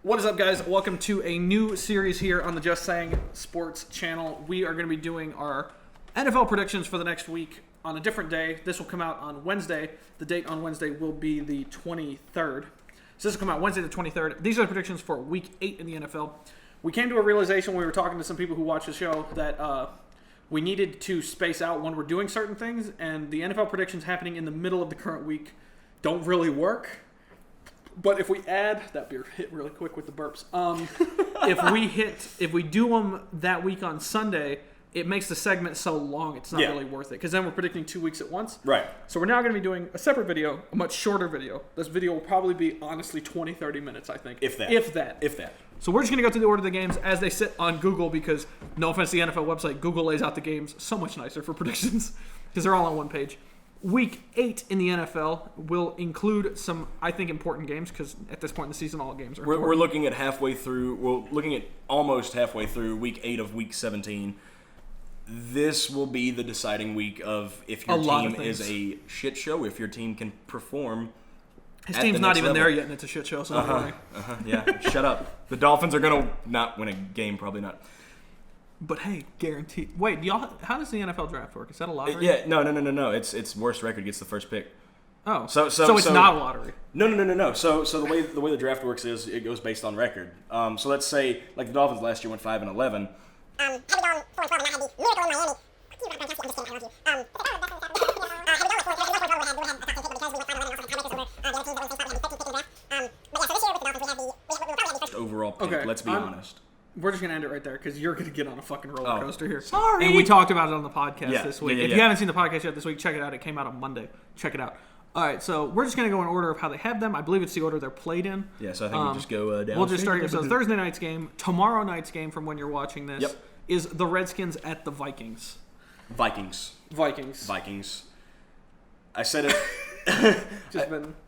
What is up, guys? Welcome to a new series here on the Just Saying Sports channel. We are going to be doing our NFL predictions for the next week on a different day. This will come out on Wednesday. The date on Wednesday will be the 23rd. So this will come out Wednesday the 23rd. These are the predictions for Week 8 in the NFL. We came to a realization when we were talking to some people who watch the show that we needed to space out when we're doing certain things, and the NFL predictions happening in the middle of the current week don't really work. But if we add that beer hit really quick with the burps. If we do them that week on Sunday, it makes the segment so long it's not really worth it, because then we're predicting 2 weeks at once. Right. So we're now going to be doing a separate video, a much shorter video. This video will probably be honestly 20-30 minutes, I think. If that. So we're just going to go through the order of the games as they sit on Google, because no offense to the NFL website, Google lays out the games so much nicer for predictions because they're all on one page. Week 8 in the NFL will include some, I think, important games, because at this point in the season, all games are important. We're looking at almost halfway through Week 8 of Week 17. This will be the deciding week of if your team is a shit show, if your team can perform. His team's not even there yet, and it's a shit show, so don't worry. Yeah, shut up. The Dolphins are going to not win a game, probably not. But hey, guaranteed. Wait, how does the NFL draft work? Is that a lottery? Yeah, no. It's worst record gets the first pick. Oh, so it's not a lottery. No. So the way the draft works is it goes based on record. So let's say like the Dolphins last year went 5-11. Had we gone 4-12 and not had the miracle in Miami. Overall pick, okay, let's be honest. We're just going to end it right there because you're going to get on a fucking roller coaster here. Sorry. And we talked about it on the podcast this week. Yeah. If you haven't seen the podcast yet this week, check it out. It came out on Monday. Check it out. All right, so we're just going to go in order of how they have them. I believe it's the order they're played in. Yeah, so I think we'll just go down. We'll just start here. So Thursday night's game, tomorrow night's game from when you're watching this, is the Redskins at the Vikings. Vikings. I said it.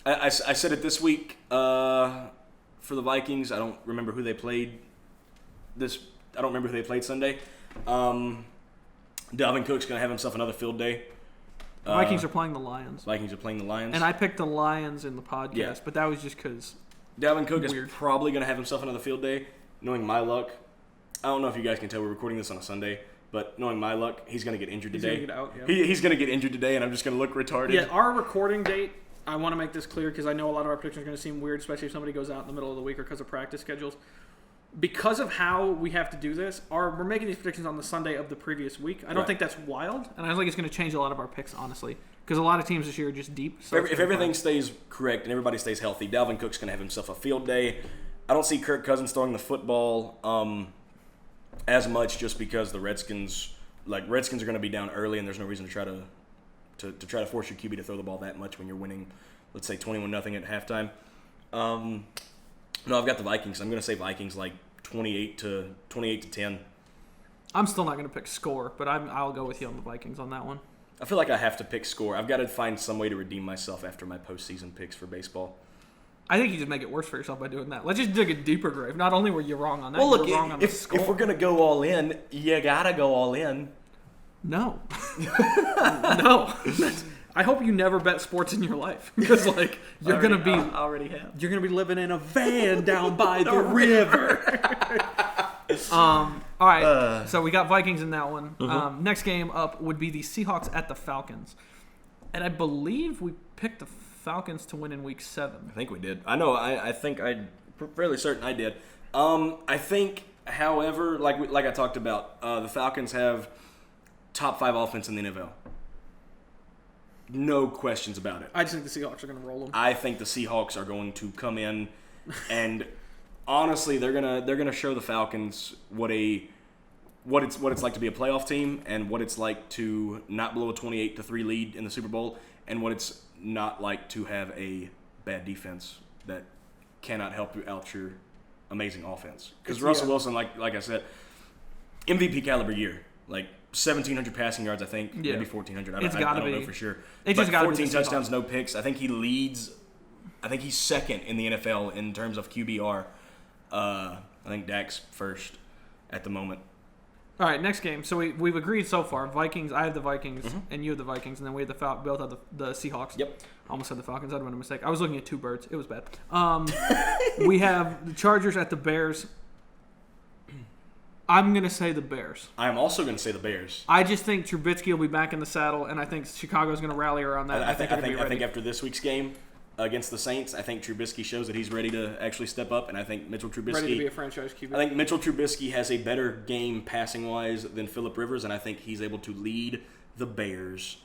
I said it this week for the Vikings. I don't remember who they played. I don't remember who they played Sunday. Dalvin Cook's going to have himself another field day. Vikings are playing the Lions. And I picked the Lions in the podcast, but that was just because Dalvin Cook is probably going to have himself another field day. Knowing my luck, I don't know if you guys can tell we're recording this on a Sunday, but knowing my luck, he's going to get injured today. He's going to get out, He's going to get injured today, and I'm just going to look retarded. Yeah, our recording date, I want to make this clear because I know a lot of our predictions are going to seem weird, especially if somebody goes out in the middle of the week or because of practice schedules. Because of how we have to do this, we're making these predictions on the Sunday of the previous week. I don't think that's wild, and I don't think it's going to change a lot of our picks, honestly, because a lot of teams this year are just deep. So if everything stays correct and everybody stays healthy, Dalvin Cook's going to have himself a field day. I don't see Kirk Cousins throwing the football as much just because the Redskins are going to be down early, and there's no reason to try to force your QB to throw the ball that much when you're winning, let's say 21-0 at halftime. No, I've got the Vikings. I'm going to say Vikings like 28-10. I'm still not going to pick score, but I'll go with you on the Vikings on that one. I feel like I have to pick score. I've got to find some way to redeem myself after my postseason picks for baseball. I think you just make it worse for yourself by doing that. Let's just dig a deeper grave. Not only were you wrong on that, well, look, you were wrong on the score. If we're going to go all in, you got to go all in. No. No. I hope you never bet sports in your life because, like, you're gonna be already have. You're gonna be living in a van down by the river. All right. So we got Vikings in that one. Mm-hmm. Next game up would be the Seahawks at the Falcons, and I believe we picked the Falcons to win in Week 7. I think we did. I know. I think I'm fairly certain I did. I think, however, like I talked about, the Falcons have top 5 offense in the NFL. No questions about it. I just think the Seahawks are going to roll them. I think the Seahawks are going to come in, and honestly, they're gonna show the Falcons what it's like to be a playoff team, and what it's like to not blow a 28-3 lead in the Super Bowl, and what it's not like to have a bad defense that cannot help you out your amazing offense. Because Russell Wilson, like I said, MVP caliber year, like 1,700 passing yards, I think, maybe 1,400. I don't know for sure. It's just got 14 touchdowns, no picks. I think he leads. I think he's second in the NFL in terms of QBR. I think Dak's first at the moment. All right, next game. So we've agreed so far. Vikings. I have the Vikings, and you have the Vikings, and then we have both have the Seahawks. Yep. I almost said the Falcons. That would have been a mistake. I was looking at two birds. It was bad. We have the Chargers at the Bears. I'm going to say the Bears. I'm also going to say the Bears. I just think Trubisky will be back in the saddle, and I think Chicago's going to rally around that. I think after this week's game against the Saints, I think Trubisky shows that he's ready to actually step up, and I think Mitchell Trubisky... Ready to be a franchise QB. I think Mitchell Trubisky has a better game passing-wise than Phillip Rivers, and I think he's able to lead the Bears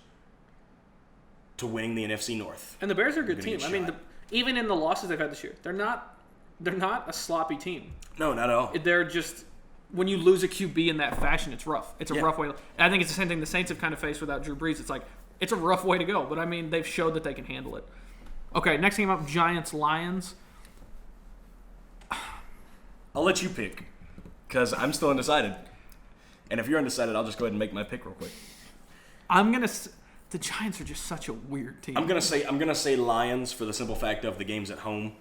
to winning the NFC North. And the Bears are a good team. I mean, even in the losses they've had this year, they're not a sloppy team. No, not at all. They're just... When you lose a QB in that fashion, it's rough. It's a rough way. I think it's the same thing the Saints have kind of faced without Drew Brees. It's like, it's a rough way to go. But, I mean, they've showed that they can handle it. Okay, next game up, Giants-Lions. I'll let you pick, because I'm still undecided. And if you're undecided, I'll just go ahead and make my pick real quick. The Giants are just such a weird team. I'm gonna say Lions for the simple fact of the game's at home.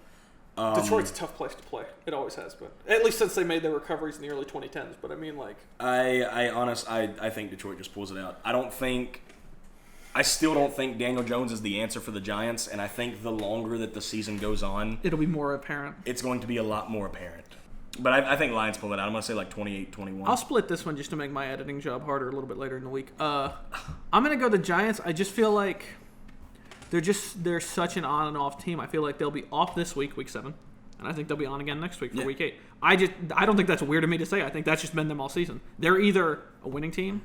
Detroit's a tough place to play. It always has been. At least since they made their recoveries in the early 2010s. But I mean, like... I think Detroit just pulls it out. I still don't think Daniel Jones is the answer for the Giants, and I think the longer that the season goes on... It'll be more apparent. It's going to be a lot more apparent. But I think Lions pull it out. I'm going to say like 28-21. I'll split this one just to make my editing job harder a little bit later in the week. I'm going to go the Giants. I just feel like... They're such an on and off team. I feel like they'll be off this week, week 7, and I think they'll be on again next week for week 8. I don't think that's weird of me to say. I think that's just been them all season. They're either a winning team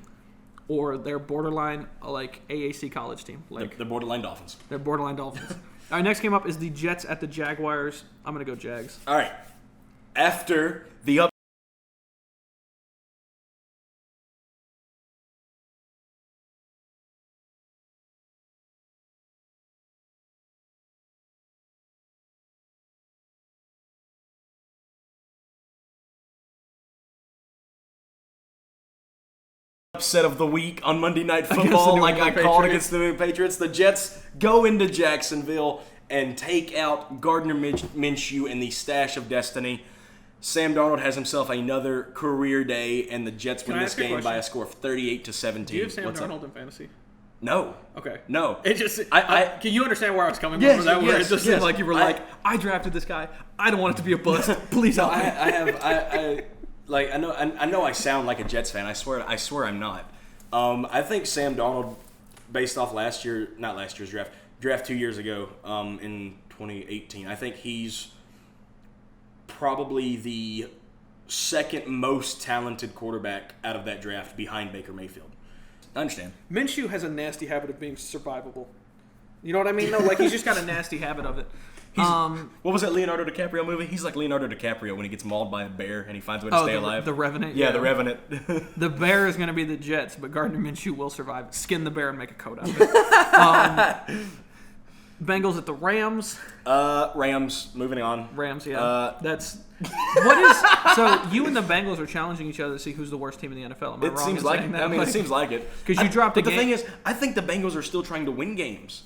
or they're borderline like AAC college team. Like they're borderline Dolphins. They're borderline Dolphins. All right, next game up is the Jets at the Jaguars. I'm gonna go Jags. All right. After the upset of the week on Monday Night Football, like I called against the Patriots, the Jets go into Jacksonville and take out Gardner Minshew and the stash of destiny. Sam Darnold has himself another career day, and the Jets win this game by a score of 38-17. Do you have Sam Darnold in fantasy? No. Okay. No. It just can you understand where I was coming from? That where it just seemed like you were I drafted this guy. I don't want it to be a bust. Please help me. I know I sound like a Jets fan. I swear I'm not. I think Sam Darnold, based off not last year's draft 2 years ago, in 2018, I think he's probably the second most talented quarterback out of that draft behind Baker Mayfield. I understand. Minshew has a nasty habit of being survivable. You know what I mean? No, like he's just got a nasty habit of it. What was that Leonardo DiCaprio movie? He's like Leonardo DiCaprio when he gets mauled by a bear and he finds a way to stay alive. The Revenant? Yeah, The Revenant. The bear is going to be the Jets, but Gardner Minshew will survive. Skin the bear and make a coat out of it. Bengals at the Rams. Rams, moving on. Rams, yeah. So you and the Bengals are challenging each other to see who's the worst team in the NFL. Am I wrong in saying that? It seems like it. Because you dropped a game. But the thing is, I think the Bengals are still trying to win games.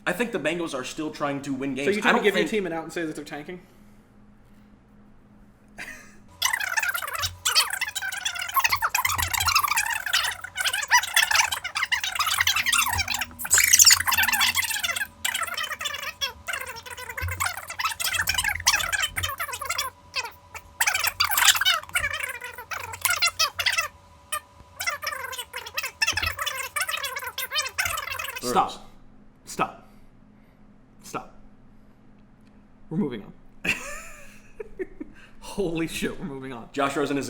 I think the Bengals are still trying to win games. So you're trying to give your team an out and say that they're tanking? Stop. We're moving on. Holy shit, we're moving on. Josh Rosen is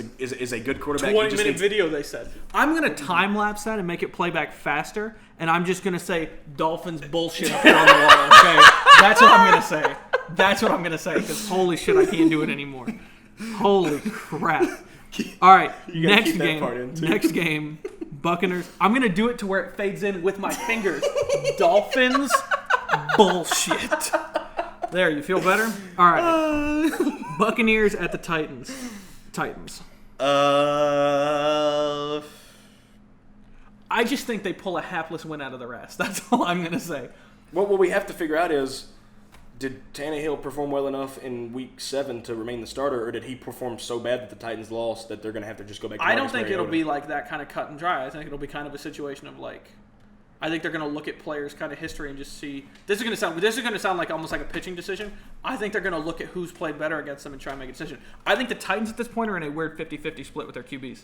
a good quarterback. 20-minute video, they said. I'm going to time-lapse that and make it play back faster, and I'm just going to say Dolphins bullshit up here on the wall, okay? That's what I'm going to say. That's what I'm going to say, because holy shit, I can't do it anymore. Holy crap. All right, next game, Buccaneers. I'm going to do it to where it fades in with my fingers. Dolphins bullshit. There, you feel better? All right. Buccaneers at the Titans. I just think they pull a hapless win out of their ass. That's all I'm going to say. Well, what we have to figure out is Did Tannehill perform well enough in Week 7 to remain the starter, or did he perform so bad that the Titans lost that they're going to have to just go back to I don't Marcus think it'll Mariota? be like that kind of cut and dry. I think it'll be kind of a situation of like, I think they're going to look at players' kind of history and just see. This is going to sound like almost like a pitching decision. I think they're going to look at who's played better against them and try and make a decision. I think the Titans at this point are in a weird 50-50 split with their QBs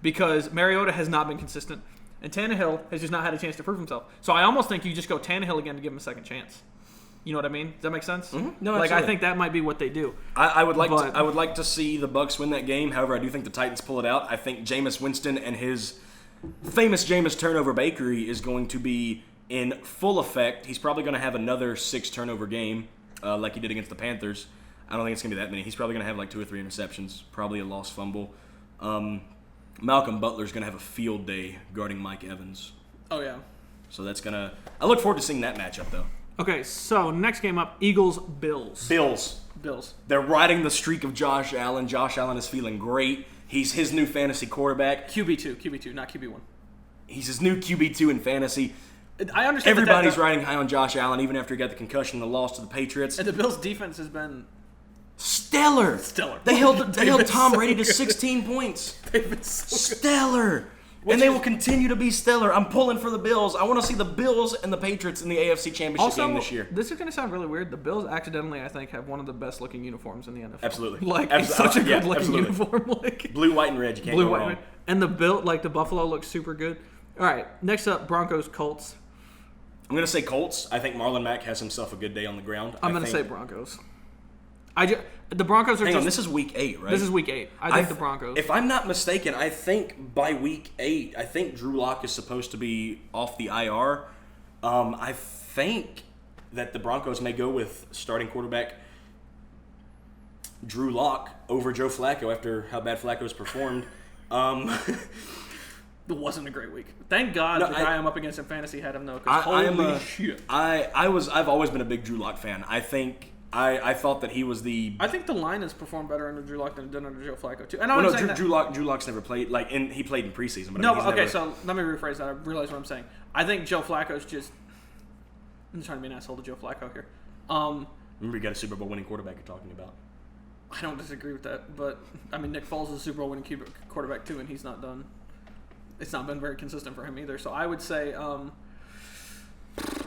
because Mariota has not been consistent and Tannehill has just not had a chance to prove himself. So I almost think you just go Tannehill again to give him a second chance. You know what I mean? Does that make sense? Mm-hmm. No, like absolutely. I think that might be what they do. I would like to see the Bucs win that game. However, I do think the Titans pull it out. I think Jameis Winston and his famous Jameis turnover bakery is going to be in full effect. He's probably going to have another 6 turnover game like he did against the Panthers. I don't think it's going to be that many. He's probably going to have like 2 or 3 interceptions, probably a lost fumble. Malcolm Butler's going to have a field day guarding Mike Evans. Oh yeah. So that's going to – I look forward to seeing that matchup though. Okay, so next game up, Eagles-Bills. Bills. They're riding the streak of Josh Allen. Josh Allen is feeling great. He's his new fantasy quarterback. QB2, not QB1. He's his new QB2 in fantasy. I understand. Everybody's riding high on Josh Allen, even after he got the concussion and the loss to the Patriots. And the Bills' defense has been stellar. They held Tom Brady to 16 points. They've been so good. Stellar. And they will continue to be stellar. I'm pulling for the Bills. I want to see the Bills and the Patriots in the AFC Championship game this year. This is going to sound really weird. The Bills accidentally, I think, have one of the best looking uniforms in the NFL. Absolutely. It's such a good looking uniform. Blue, white, and red. You can't go wrong. And the Buffalo looks super good. All right, next up, Broncos, Colts. I'm going to say Colts. I think Marlon Mack has himself a good day on the ground. I'm going to say Broncos. The Broncos are Hang on, this is week 8, right? This is week 8. I think the Broncos. If I'm not mistaken, I think by week 8, I think Drew Lock is supposed to be off the IR. I think that the Broncos may go with starting quarterback Drew Lock over Joe Flacco after how bad Flacco's performed. It wasn't a great week. Thank God the guy I'm up against in fantasy had him though. Shit! I've always been a big Drew Lock fan. I thought that he was the. I think the line has performed better under Drew Lock than it did under Joe Flacco too. And Drew Lock's never played he played in preseason. But so let me rephrase that. I realize what I'm saying. I think Joe Flacco's just. I'm trying to be an asshole to Joe Flacco here. Remember, you got a Super Bowl winning quarterback you're talking about. I don't disagree with that, but I mean Nick Foles is a Super Bowl winning quarterback too, and he's not done. It's not been very consistent for him either. So I would say.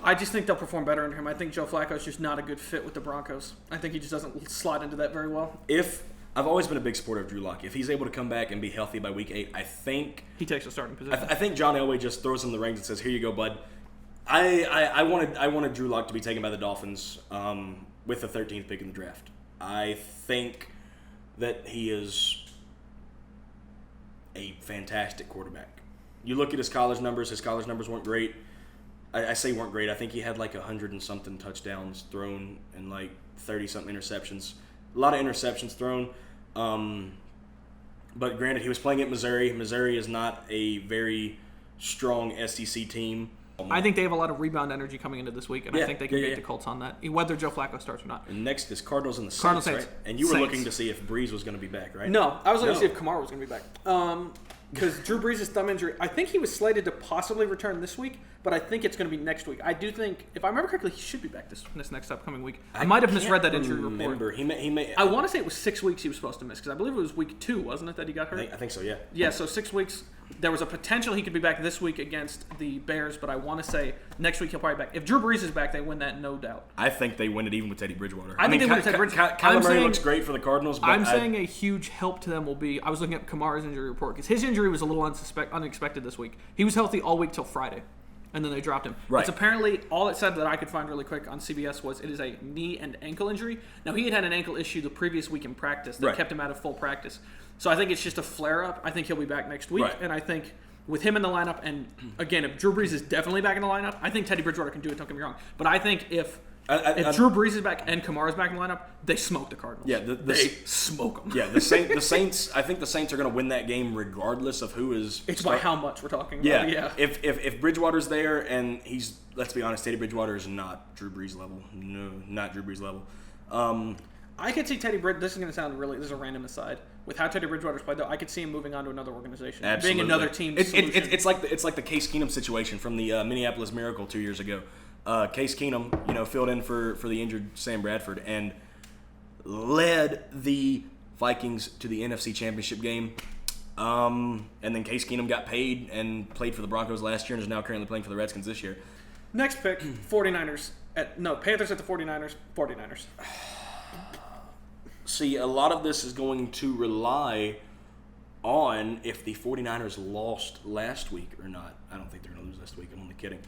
I just think they'll perform better under him. I think Joe Flacco's just not a good fit with the Broncos. I think he just doesn't slide into that very well. I've always been a big supporter of Drew Lock. If he's able to come back and be healthy by week 8, I think he takes a starting position. I think John Elway just throws him the reins and says, "Here you go, bud." I wanted Drew Lock to be taken by the Dolphins with the 13th pick in the draft. I think that he is a fantastic quarterback. You look at his college numbers. His college numbers weren't great. I say weren't great. I think he had like 100 and something touchdowns thrown and like 30 something interceptions. A lot of interceptions thrown. But granted, he was playing at Missouri. Missouri is not a very strong SEC team. I think they have a lot of rebound energy coming into this week, and I think they can beat the Colts on that, whether Joe Flacco starts or not. And next is Cardinals and the Saints, right? And you were looking to see if Breeze was going to be back, right? No, I was looking to see if Kamara was going to be back. Because Drew Brees' thumb injury, I think he was slated to possibly return this week, but I think it's going to be next week. I do think, if I remember correctly, he should be back this next upcoming week. I might have misread that injury report. He may. I want to say it was 6 weeks he was supposed to miss, because I believe it was week 2, wasn't it, that he got hurt? I think so, yeah. Yeah, so 6 weeks. There was a potential he could be back this week against the Bears, but I want to say next week he'll probably be back. If Drew Brees is back, they win that, no doubt. I think they win it even with Teddy Bridgewater. I think they win with Teddy Bridgewater. Kyler Murray looks great for the Cardinals. But I'm saying a huge help to them will be, I was looking at Kamara's injury report, because his injury was a little unexpected this week. He was healthy all week till Friday, and then they dropped him. Right. It's apparently, all it said that I could find really quick on CBS was it is a knee and ankle injury. Now, he had an ankle issue the previous week in practice that kept him out of full practice. So I think it's just a flare-up. I think he'll be back next week, and I think with him in the lineup, and again, if Drew Brees is definitely back in the lineup, I think Teddy Bridgewater can do it, don't get me wrong. But I think if Drew Brees is back and Kamara's back in the lineup, they smoke the Cardinals. Yeah, they smoke them. Yeah, the Saints. I think the Saints are going to win that game regardless of who is. It's by how much we're talking about. Yeah. If Bridgewater's there and he's, let's be honest, Teddy Bridgewater is not Drew Brees level. No, not Drew Brees level. I could see Teddy Bridgewater. This is going to sound really. This is a random aside. With how Teddy Bridgewater's played, though, I could see him moving on to another organization, Absolutely. being another team. It's like the Case Keenum situation from the Minneapolis Miracle 2 years ago. Case Keenum, filled in for the injured Sam Bradford and led the Vikings to the NFC Championship game. And then Case Keenum got paid and played for the Broncos last year and is now currently playing for the Redskins this year. Next pick, 49ers. Panthers at the 49ers. 49ers. See, a lot of this is going to rely on if the 49ers lost last week or not. I don't think they're going to lose last week. I'm only kidding.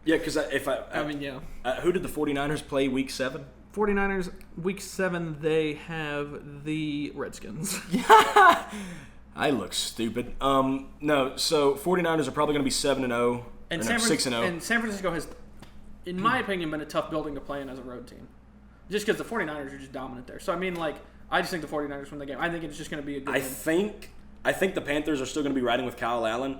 Yeah, because who did the 49ers play week 7? 49ers, week 7, they have the Redskins. I look stupid. No, so 49ers are probably going to be 7-0 and 6-0. And San Francisco has, in my opinion, been a tough building to play in as a road team. Just because the 49ers are just dominant there. So, I just think the 49ers win the game. I think it's just going to be a good game. I think the Panthers are still going to be riding with Kyle Allen.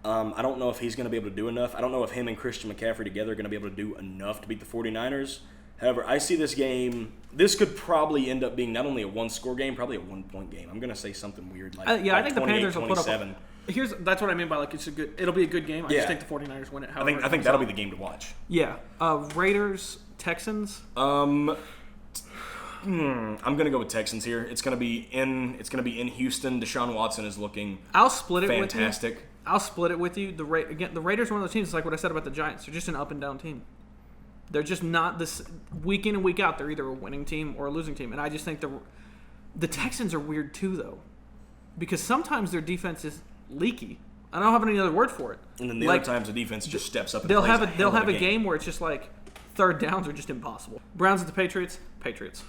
I don't know if he's going to be able to do enough. I don't know if him and Christian McCaffrey together are going to be able to do enough to beat the 49ers. However, I see this game. This could probably end up being not only a one-score game, probably a one-point game. I'm going to say something weird like I think the Panthers will put up. That's what I mean by it'll be a good game. I just think the 49ers win it. I think that'll be the game to watch. Yeah. Raiders, Texans. I'm going to go with Texans here. It's going to be in Houston. Deshaun Watson is looking I'll split it fantastic. With you. I'll split it with you. The Raiders are one of those teams. It's like what I said about the Giants. They're just an up and down team. They're just not this week in and week out. They're either a winning team or a losing team. And I just think the Texans are weird too, though, because sometimes their defense is leaky. I don't have any other word for it. And then the other times the defense just steps up. And they'll have a game where it's just like third downs are just impossible. Browns at the Patriots. Patriots.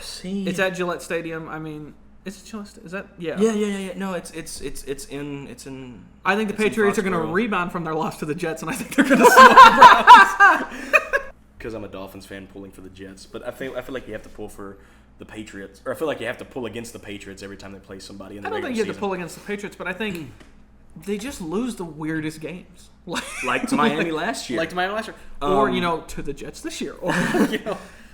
See, it's at Gillette Stadium. Is it Gillette? Is that Yeah. No, it's in. I think the Patriots are going to rebound from their loss to the Jets, and I think they're going to smoke the Browns. Because I'm a Dolphins fan pulling for the Jets, but I feel like you have to pull for the Patriots, or I feel like you have to pull against the Patriots every time they play somebody in the regular season. I don't think you have to pull against the Patriots, but I think they just lose the weirdest games, like to Miami last year, or to the Jets this year, or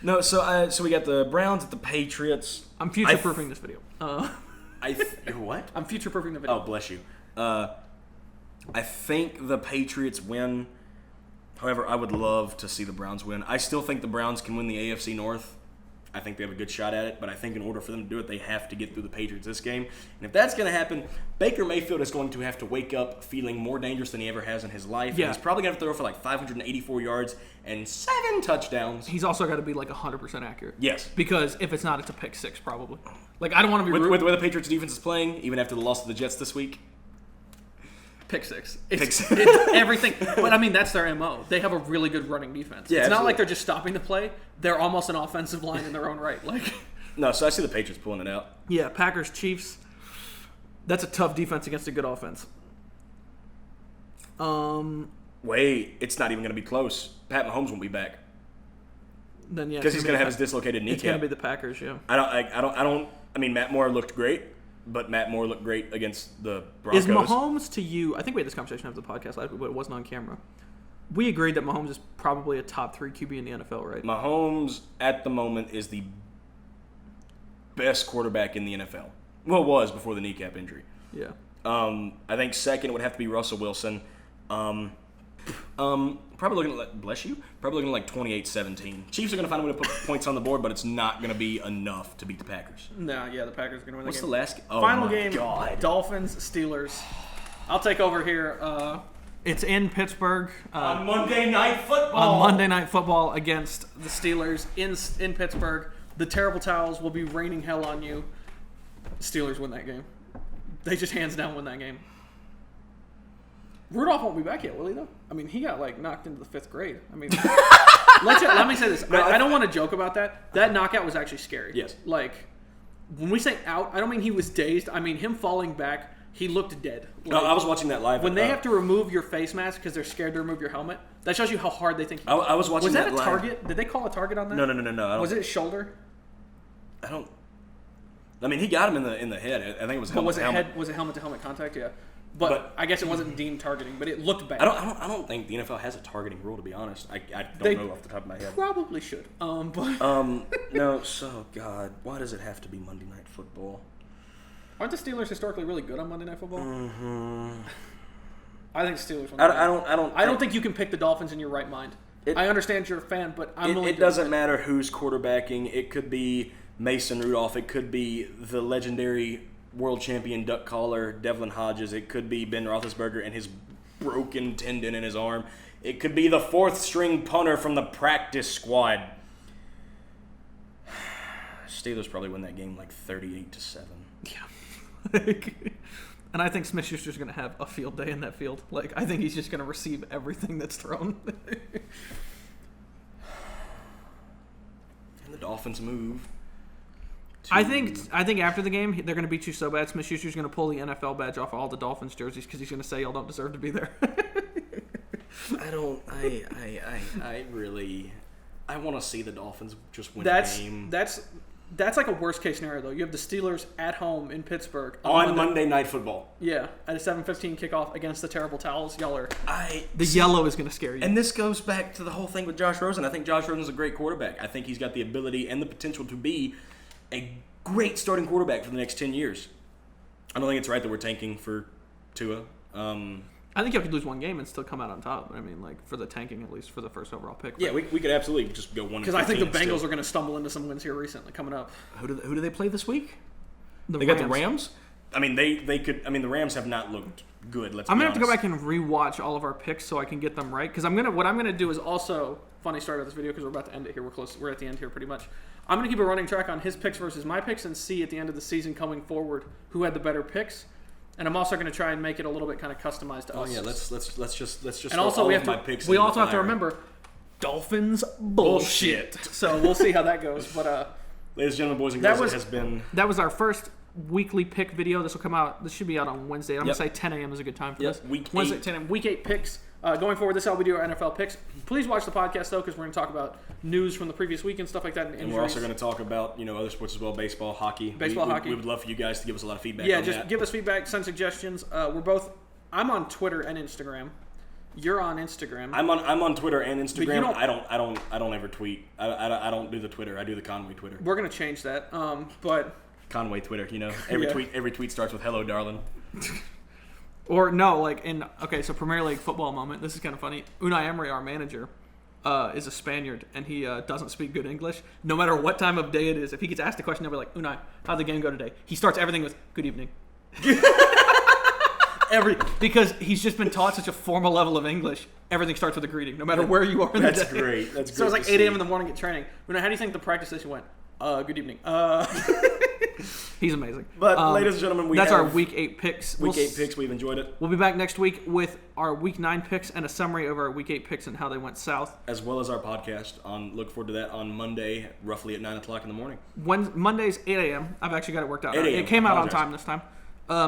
No, so we got the Browns at the Patriots. I'm future-proofing this video. What? I'm future-proofing the video. Oh, bless you. I think the Patriots win. However, I would love to see the Browns win. I still think the Browns can win the AFC North. I think they have a good shot at it, but I think in order for them to do it, they have to get through the Patriots this game. And if that's going to happen, Baker Mayfield is going to have to wake up feeling more dangerous than he ever has in his life. Yeah. And he's probably going to throw for 584 yards and 7 touchdowns. He's also got to be 100% accurate. Yes. Because if it's not, it's a pick 6 probably. I don't want to be with the way the Patriots defense is playing, even after the loss to the Jets this week. Pick 6. It's everything. But, that's their MO. They have a really good running defense. Yeah, it's not like they're just stopping the play. They're almost an offensive line in their own right. No, so I see the Patriots pulling it out. Yeah, Packers, Chiefs. That's a tough defense against a good offense. Wait, it's not even going to be close. Pat Mahomes won't be back. Then because he's going to have his dislocated kneecap. It's going to be the Packers, yeah. Matt Moore looked great. But Matt Moore looked great against the Broncos. Is Mahomes to you? I think we had this conversation after the podcast last week, but it wasn't on camera. We agreed that Mahomes is probably a top 3 QB in the NFL, right? Mahomes, at the moment, is the best quarterback in the NFL. Well, was before the kneecap injury. Yeah. I think second would have to be Russell Wilson. Probably looking at, bless you, probably looking at 28-17. Chiefs are going to find a way to put points on the board, but it's not going to be enough to beat the Packers. No, yeah, the Packers are going to win the game. What's the last game? Final game, God. Dolphins, Steelers. I'll take over here. It's in Pittsburgh. On Monday Night Football. On Monday Night Football against the Steelers in Pittsburgh. The Terrible Towels will be raining hell on you. Steelers win that game. They just hands down win that game. Rudolph won't be back yet, will he, though? He got, knocked into the 5th grade. Let me say this. I don't want to joke about that. That knockout was actually scary. Yes. When we say out, I don't mean he was dazed. I mean him falling back, he looked dead. I was watching that live. When they have to remove your face mask because they're scared to remove your helmet, that shows you how hard they think. I was watching that live. Was that a target? Did they call a target on that? No. Was it his shoulder? He got him in the head. I think it was helmet to helmet. Was it helmet to helmet contact? Yeah. But I guess it wasn't deemed targeting, but it looked bad. I don't think the NFL has a targeting rule, to be honest. I don't know off the top of my head. Probably should. No. So God, why does it have to be Monday Night Football? Aren't the Steelers historically really good on Monday Night Football? Mm-hmm. I think Steelers win. I don't think you can pick the Dolphins in your right mind. I understand you're a fan, but it doesn't matter who's quarterbacking. It could be Mason Rudolph. It could be the legendary world champion duck caller Devlin Hodges. It could be Ben Roethlisberger and his broken tendon in his arm. It could be the fourth string punter from the practice squad. Steelers probably win that game like 38-7. Yeah. And I think Smith-Schuster's going to have a field day in that field. Like, I think he's just going to receive everything that's thrown. And the Dolphins move. I think after the game, they're going to beat you so bad, Smith-Schuster's going to pull the NFL badge off all the Dolphins jerseys because he's going to say y'all don't deserve to be there. I want to see the Dolphins just win a game. That's like a worst case scenario though. You have the Steelers at home in Pittsburgh on Monday Night Football. Yeah, at a 7:15 kickoff against the terrible Towels. Yellow is going to scare you. And this goes back to the whole thing with Josh Rosen. I think Josh Rosen's a great quarterback. I think he's got the ability and the potential to be a great starting quarterback for the next 10 years. I don't think it's right that we're tanking for Tua. I think you could lose one game and still come out on top. I mean, like, for the tanking, at least, for the first overall pick. Yeah, we could absolutely just go 1-15. Because I think the Bengals are going to stumble into some wins here recently, coming up. Who do they play this week? They got the Rams? I mean, they could. I mean, the Rams have not looked good, let's be honest. I'm going to have to go back and rewatch all of our picks so I can get them right. Because what I'm going to do is also, funny story about this video because we're about to end it here. We're at the end here pretty much. I'm going to keep a running track on his picks versus my picks and see at the end of the season coming forward who had the better picks. And I'm also going to try and make it a little bit kind of customized to us. Oh yeah, let's just. And also we have to remember Dolphins bullshit. So we'll see how that goes. But ladies and gentlemen, boys and girls, that was our first weekly pick video. This will come out. This should be out on Wednesday. I'm going to say 10 a.m. is a good time for this. Wednesday 10 a.m. Week 8 picks. Going forward, this is how we do our NFL picks. Please watch the podcast though, because we're going to talk about news from the previous week and stuff like that. And we're also going to talk about other sports as well, baseball, hockey. Hockey. We would love for you guys to give us a lot of feedback. Yeah, just give us feedback, send suggestions. I'm on Twitter and Instagram. You're on Instagram. I'm on Twitter and Instagram. I don't ever tweet. I don't do the Twitter. I do the Conway Twitter. We're going to change that. But Conway Twitter. Every tweet starts with "Hello, darling." Or no, so Premier League football moment. This is kind of funny. Unai Emery, our manager, is a Spaniard, and he doesn't speak good English. No matter what time of day it is, if he gets asked a question, they'll be like, Unai, how'd the game go today? He starts everything with, good evening. Because he's just been taught such a formal level of English, everything starts with a greeting, no matter where you are in the day. That's great. So it's like 8 a.m. in the morning at training. Unai, how do you think the practice session went? Good evening. He's amazing. But ladies and gentlemen, that's our Week 8 picks. Week 8 picks. We've enjoyed it. We'll be back next week with our Week 9 picks and a summary of our Week 8 picks and how they went south. As well as our podcast. Look forward to that on Monday, roughly at 9 o'clock in the morning. Monday's 8 a.m. I've actually got it worked out. 8 a.m. It came out on time this time.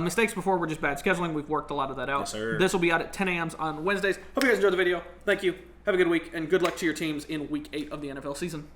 Mistakes before were just bad scheduling. We've worked a lot of that out. Yes, sir. This will be out at 10 a.m. on Wednesdays. Hope you guys enjoyed the video. Thank you. Have a good week, and good luck to your teams in Week 8 of the NFL season.